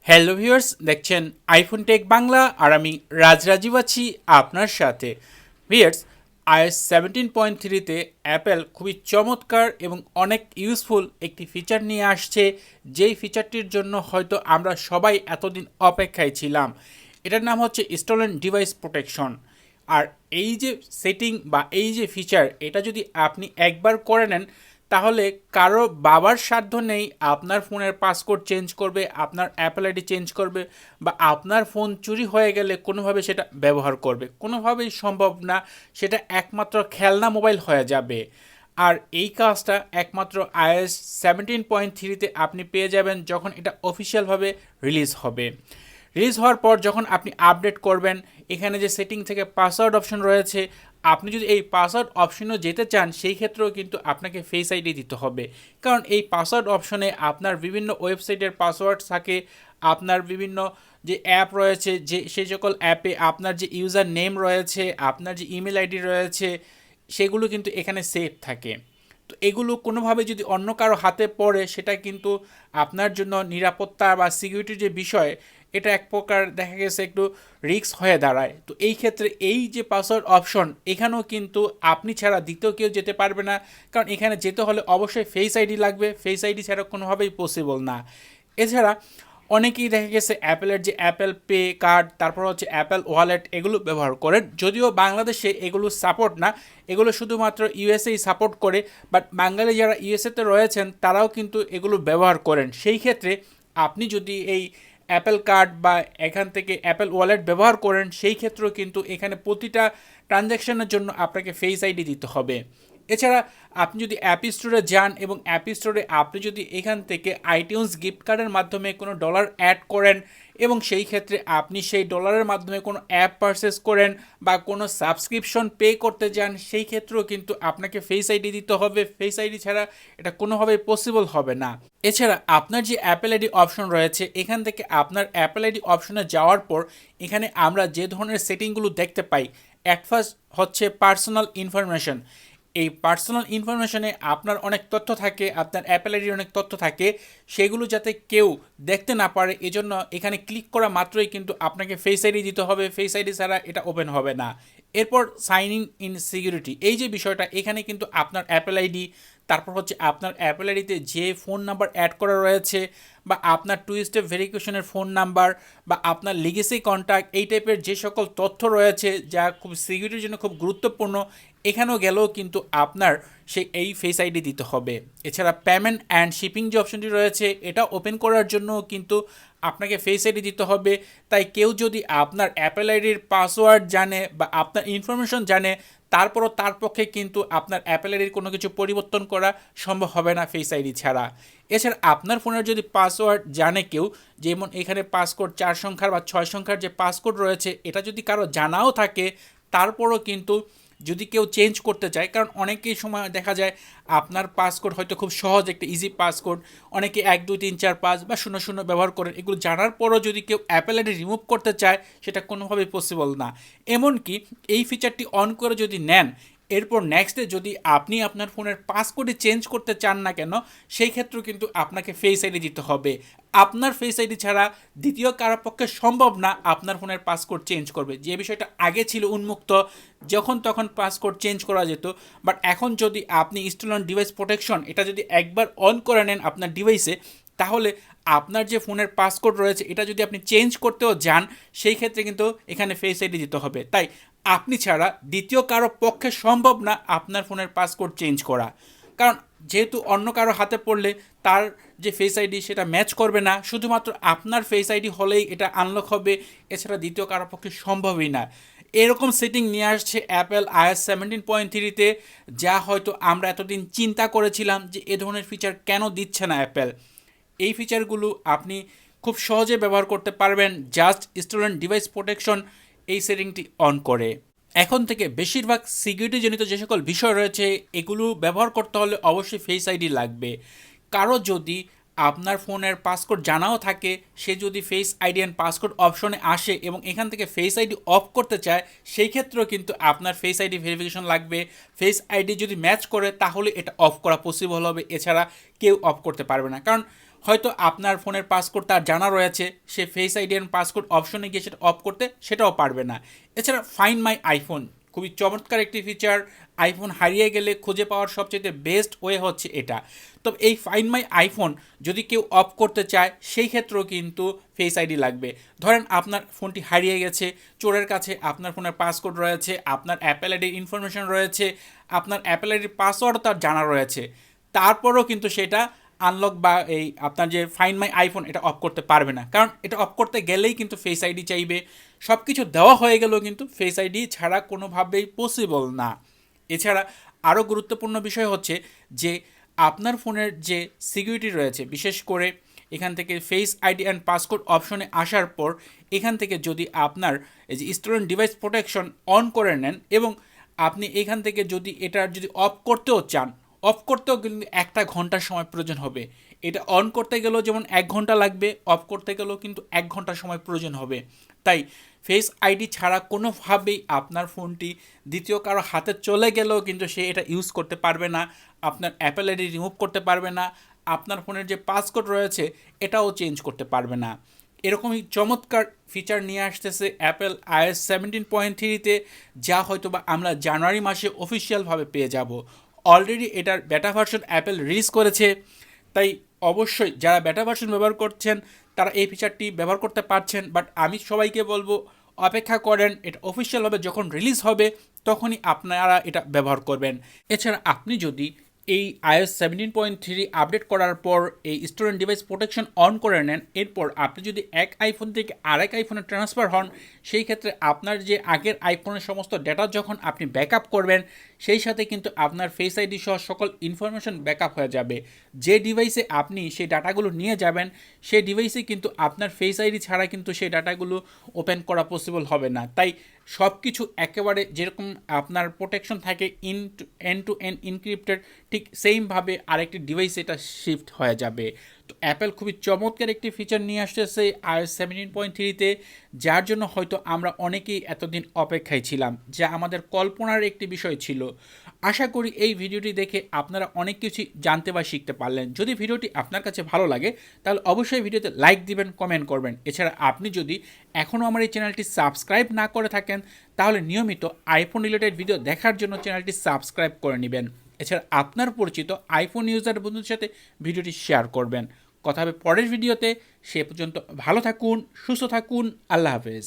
Hello viewers, দেখছেন iPhone take Bangla আর আমি রাজরাজীব আছি আপনার সাথে। ভিউয়ার্স, iOS 17.3-তে অ্যাপেল খুবই চমৎকার এবং অনেক ইউজফুল একটি ফিচার নিয়ে আসছে, যেই ফিচারটির জন্য হয়তো আমরা সবাই এতদিন অপেক্ষায় ছিলাম। এটার নাম হচ্ছে স্টলেন ডিভাইস প্রোটেকশন। আর এই যে সেটিং বা এই যে ফিচার, এটা যদি আপনি একবার করে নেন তাহলে কারো বাবার সাধ্য নেই আপনার ফোনের পাসকোড চেঞ্জ করবে, আপনার অ্যাপল আইডি চেঞ্জ করবে, বা আপনার ফোন চুরি হয়ে গেলে কোনোভাবে সেটা ব্যবহার করবে। কোনোভাবেই সম্ভব না, সেটা একমাত্র খেলনা মোবাইল হয়ে যাবে। আর এই কাজটা একমাত্র iOS 17.3-তে আপনি পেয়ে যাবেন যখন এটা অফিসিয়ালভাবে রিলিজ হবে। রিলিজ হওয়ার পর যখন আপনি আপডেট করবেন, এখানে যে সেটিং থেকে পাসওয়ার্ড অপশন রয়েছে, আপনি যদি এই পাসওয়ার্ড অপশনেও যেতে চান সেই ক্ষেত্রেও কিন্তু আপনাকে ফেস আইডি দিতে হবে। কারণ এই পাসওয়ার্ড অপশনে আপনার বিভিন্ন ওয়েবসাইটের পাসওয়ার্ড থাকে, আপনার বিভিন্ন যে অ্যাপ রয়েছে, যে সেই সকল অ্যাপে আপনার যে ইউজার নেম রয়েছে, আপনার যে ইমেল আইডি রয়েছে, সেগুলো কিন্তু এখানে সেভ থাকে। তো এগুলো কোনোভাবে যদি অন্য কারো হাতে পড়ে, সেটা কিন্তু আপনার জন্য নিরাপত্তা বা সিকিউরিটির যে বিষয়, এটা এক প্রকার দেখা গেছে একটু রিস্ক হয়ে দাঁড়ায়। তো এই ক্ষেত্রে এই যে পাসওয়ার্ড অপশন, এখানেও কিন্তু আপনি ছাড়া দ্বিতীয় কেউ যেতে পারবে না। কারণ এখানে যেতে হলে অবশ্যই ফেস আইডি লাগবে, ফেস আইডি ছাড়া কোনোভাবেই পসিবল না। এছাড়া অনেকেই দেখা গেছে অ্যাপেলের যে অ্যাপেল পে কার্ড, তারপর হচ্ছে অ্যাপেল ওয়ালেট, এগুলো ব্যবহার করেন। যদিও বাংলাদেশে এগুলো সাপোর্ট না, এগুলো শুধুমাত্র ইউএসএই সাপোর্ট করে, বাট বাঙালি যারা ইউএসএতে রয়েছেন তারাও কিন্তু এগুলো ব্যবহার করেন। সেই ক্ষেত্রে আপনি যদি এই অ্যাপেল কার্ড বা এখান থেকে অ্যাপেল ওয়ালেট ব্যবহার করেন, সেই ক্ষেত্রেও কিন্তু এখানে প্রতিটা ট্রানজ্যাকশনের জন্য আপনাকে ফেস আইডি দিতে হবে। এছাড়া আপনি যদি অ্যাপ স্টোরে যান এবং অ্যাপ স্টোরে আপনি যদি এখান থেকে আইটিউন্স গিফট কার্ডের মাধ্যমে কোনো ডলার অ্যাড করেন এবং সেই ক্ষেত্রে আপনি সেই ডলারের মাধ্যমে কোনো অ্যাপ পারচেস করেন বা কোনো সাবস্ক্রিপশন পে করতে যান, সেই ক্ষেত্রেও কিন্তু আপনাকে ফেস আইডি দিতে হবে। ফেস আইডি ছাড়া এটা কোনোভাবেই পসিবল হবে না। এছাড়া আপনার যে অ্যাপেল আইডি অপশন রয়েছে, এখান থেকে আপনার অ্যাপেল আইডি অপশনে যাওয়ার পর এখানে আমরা যে ধরনের সেটিংগুলো দেখতে পাই, অ্যাট ফার্স্ট হচ্ছে পার্সোনাল ইনফরমেশন। এই পার্সোনাল ইনফরমেশনে আপনার অনেক তথ্য থাকে, আপনার অ্যাপেল আইডির অনেক তথ্য থাকে, সেগুলো যাতে কেউ দেখতে না পারে এজন্য এখানে ক্লিক করা মাত্রই কিন্তু আপনাকে ফেস আইডি দিতে হবে। ফেস আইডি ছাড়া এটা ওপেন হবে না। এরপর সাইন ইন সিকিউরিটি, এই যে বিষয়টা, এখানে কিন্তু আপনার অ্যাপেল আইডি, তারপর হচ্ছে আপনার অ্যাপেল আইডিতে যে ফোন নাম্বার অ্যাড করা রয়েছে, বা আপনার টু স্টেপ ভেরিফিকেশনের ফোন নাম্বার, বা আপনার লিগেসি কন্ট্যাক্ট, এই টাইপের যে সকল তথ্য রয়েছে যা খুব সিকিউরিটির জন্য খুব গুরুত্বপূর্ণ, এখানেও গেলেও কিন্তু আপনার এই ফেস আইডি দিতে হবে। এছাড়া পেমেন্ট অ্যান্ড শিপিং যে অপশনটি রয়েছে, এটা ওপেন করার জন্য কিন্তু আপনাকে ফেস আইডি দিতে হবে। তাই কেউ যদি আপনার অ্যাপেল আইডির পাসওয়ার্ড জানে বা আপনার ইনফরমেশন জানে, তারপরও তার পক্ষে কিন্তু আপনার অ্যাপেল আইডির কোনো কিছু পরিবর্তন করা সম্ভব হবে না ফেস আইডি ছাড়া। এছাড়া আপনার ফোনের যদি পাসওয়ার্ড জানে কেউ, যেমন এখানে পাসকোড 4 সংখ্যার বা 6 সংখ্যার যে পাসকোড রয়েছে, এটা যদি কারো জানাও থাকে, তারপরও কিন্তু যদি কেউ চেঞ্জ করতে চায়, কারণ অনেকেই সময় দেখা যায় আপনার পাসকোড হয়তো খুব সহজ একটা ইজি পাসকোড, অনেকে 1 2 3 4 5 বা 0 0 ব্যবহার করেন, এগুলো জানার পরও যদি কেউ অ্যাপেল আইডি রিমুভ করতে চায়, সেটা কোনোভাবেই পসিবল না। এমনকি এই ফিচারটি অন করে যদি নেন, এরপর নেক্সট ডে যদি আপনি আপনার ফোনের পাসকোডই চেঞ্জ করতে চান না কেন, সেই ক্ষেত্রেও কিন্তু আপনাকে ফেস আইডি দিতে হবে। আপনার ফেস আইডি ছাড়া দ্বিতীয় কারোর পক্ষে সম্ভব না আপনার ফোনের পাসকোড চেঞ্জ করবে। যে বিষয়টা আগে ছিল উন্মুক্ত, যখন তখন পাসকোড চেঞ্জ করা যেত, বাট এখন যদি আপনি স্টোলেন ডিভাইস প্রোটেকশন এটা যদি একবার অন করে নেন আপনার ডিভাইসে, তাহলে আপনার যে ফোনের পাসকোড রয়েছে এটা যদি আপনি চেঞ্জ করতেও যান, সেই ক্ষেত্রে কিন্তু এখানে ফেস আইডি দিতে হবে। তাই আপনি ছাড়া দ্বিতীয় কারো পক্ষে সম্ভব না আপনার ফোনের পাসকোড চেঞ্জ করা। কারণ যেহেতু অন্য কারো হাতে পড়লে তার যে ফেস আইডি সেটা ম্যাচ করবে না, শুধুমাত্র আপনার ফেস আইডি হলেই এটা আনলক হবে, এছাড়া দ্বিতীয় কারো পক্ষে সম্ভবই না। এরকম সেটিং নিয়ে আসছে অ্যাপেল iOS 17.3-তে, যা হয়তো আমরা এতদিন চিন্তা করেছিলাম যে এ ধরনের ফিচার কেন দিচ্ছে না অ্যাপেল। এই ফিচারগুলো আপনি খুব সহজে ব্যবহার করতে পারবেন জাস্ট স্টোলেন ডিভাইস প্রোটেকশন এই সেটিংটি অন করে। এখন থেকে বেশিরভাগ সিকিউরিটিজনিত যে সকল বিষয় রয়েছে, এগুলো ব্যবহার করতে হলে অবশ্যই ফেস আইডি লাগবে। কারো যদি আপনার ফোনের পাসকোড জানাও থাকে, সে যদি ফেস আইডি অ্যান্ড পাসকোড অপশনে আসে এবং এখান থেকে ফেস আইডি অফ করতে চায়, সেই ক্ষেত্রেও কিন্তু আপনার ফেস আইডি ভেরিফিকেশন লাগবে। ফেস আইডি যদি ম্যাচ করে তাহলে এটা অফ করা পসিবল হবে, এছাড়া কেউ অফ করতে পারবে না। কারণ হয়তো আপনার ফোনের পাসকোড তার জানা রয়েছে, সে ফেস আইডি অ্যান্ড পাসকোড অপশনে গিয়ে সেটা অফ করতে সেটাও পারবে না। এছাড়া ফাইন্ড মাই আইফোন খুবই চমৎকার একটি ফিচার। আইফোন হারিয়ে গেলে খুঁজে পাওয়ার সবচেয়ে বেস্ট ওয়ে হচ্ছে এটা। তবে এই ফাইন্ড মাই আইফোন যদি কেউ অফ করতে চায় সেই ক্ষেত্রেও কিন্তু ফেস আইডি লাগবে। ধরেন আপনার ফোনটি হারিয়ে গেছে, চোরের কাছে আপনার ফোনের পাসকোড রয়েছে, আপনার অ্যাপেল আইডির ইনফরমেশন রয়েছে, আপনার অ্যাপেল আইডির পাসওয়ার্ডও তার জানা রয়েছে, তারপরও কিন্তু সেটা আনলক বা এই আপনার যে ফাইন্ড মাই আইফোন এটা অফ করতে পারবে না, কারণ এটা অফ করতে গেলেই কিন্তু ফেস আইডি চাইবে। সব কিছু দেওয়া হয়ে গেলেও কিন্তু ফেস আইডি ছাড়া কোনোভাবেই পসিবল না। এছাড়া আরও গুরুত্বপূর্ণ বিষয় হচ্ছে যে আপনার ফোনের যে সিকিউরিটি রয়েছে, বিশেষ করে এখান থেকে ফেস আইডি অ্যান্ড পাসকোড অপশনে আসার পর এখান থেকে যদি আপনার এই যে স্টুডেন্ট ডিভাইস প্রোটেকশন অন করে নেন এবং আপনি এখান থেকে যদি এটা যদি অফ করতেও চান, অফ করতেও কিন্তু 1 ঘন্টার সময় প্রয়োজন হবে। এটা অন করতে গেলেও যেমন 1 ঘন্টা লাগবে, অফ করতে গেলেও কিন্তু 1 ঘন্টার সময় প্রয়োজন হবে। তাই ফেস আইডি ছাড়া কোনোভাবেই আপনার ফোনটি দ্বিতীয় কারো হাতে চলে গেলেও কিন্তু সে এটা ইউজ করতে পারবে না, আপনার অ্যাপেল আইডি রিমুভ করতে পারবে না, আপনার ফোনের যে পাসকোড রয়েছে এটাও চেঞ্জ করতে পারবে না। এরকমই চমৎকার ফিচার নিয়ে আসতেছে অ্যাপেল iOS 17.3-তে, যা হয়তো বা আমরা জানুয়ারি মাসে অফিসিয়ালভাবে পেয়ে যাব। অলরেডি এটার বেটা ভার্সন অ্যাপেল রিলিজ করেছে, তাই অবশ্যই যারা বেটা ভার্সন ব্যবহার করছেন তারা এই ফিচারটি ব্যবহার করতে পারছেন। বাট আমি সবাইকে বলবো অপেক্ষা করেন, এটা অফিসিয়ালভাবে যখন রিলিজ হবে তখনই আপনারা এটা ব্যবহার করবেন। এছাড়া আপনি যদি এই iOS 17.3 আপডেট করার পর এই স্টুডেন্ট ডিভাইস প্রোটেকশন অন করে নেন, এরপর আপনি যদি এক আইফোন থেকে আরেক আইফোনে ট্রান্সফার হন, সেই ক্ষেত্রে আপনার যে আগের আইফোনের সমস্ত ডেটা যখন আপনি ব্যাকআপ করবেন, সেই সাথে কিন্তু আপনার ফেস আইডি সহ সকল ইনফরমেশন ব্যাকআপ হয়ে যাবে। যে ডিভাইসে আপনি সেই ডাটাগুলো নিয়ে যাবেন সেই ডিভাইসে কিন্তু আপনার ফেস আইডি ছাড়া কিন্তু সেই ডাটাগুলো ওপেন করা পসিবল হবে না। তাই সব কিছু একেবারে যেরকম আপনার প্রোটেকশন থাকে এন্ড টু এন্ড ইনক্রিপ্টেড, ঠিক সেইমভাবে আরেকটি ডিভাইসে এটা শিফট হয়ে যাবে। তো অ্যাপেল খুবই চমৎকার একটি ফিচার নিয়ে আসতেছে iOS 17.3-তে, যার জন্য হয়তো আমরা অনেকেই এতদিন অপেক্ষায় ছিলাম, যা আমাদের কল্পনার একটি বিষয় ছিল। আশা করি এই ভিডিওটি দেখে আপনারা অনেক কিছু জানতে বা শিখতে পারলেন। যদি ভিডিওটি আপনার কাছে ভালো লাগে তাহলে অবশ্যই ভিডিওতে লাইক দিবেন, কমেন্ট করবেন। এছাড়া আপনি যদি এখনও আমার এই চ্যানেলটি সাবস্ক্রাইব না করে থাকেন তাহলে নিয়মিত আইফোন রিলেটেড ভিডিও দেখার জন্য চ্যানেলটি সাবস্ক্রাইব করে নেবেন। এছাড়া আপনার পরিচিত আইফোন ইউজার বন্ধুদের সাথে ভিডিওটি শেয়ার করবেন। কথা হবে পরের ভিডিওতে। সে পর্যন্ত ভালো থাকুন, সুস্থ থাকুন, আল্লাহ হাফেজ।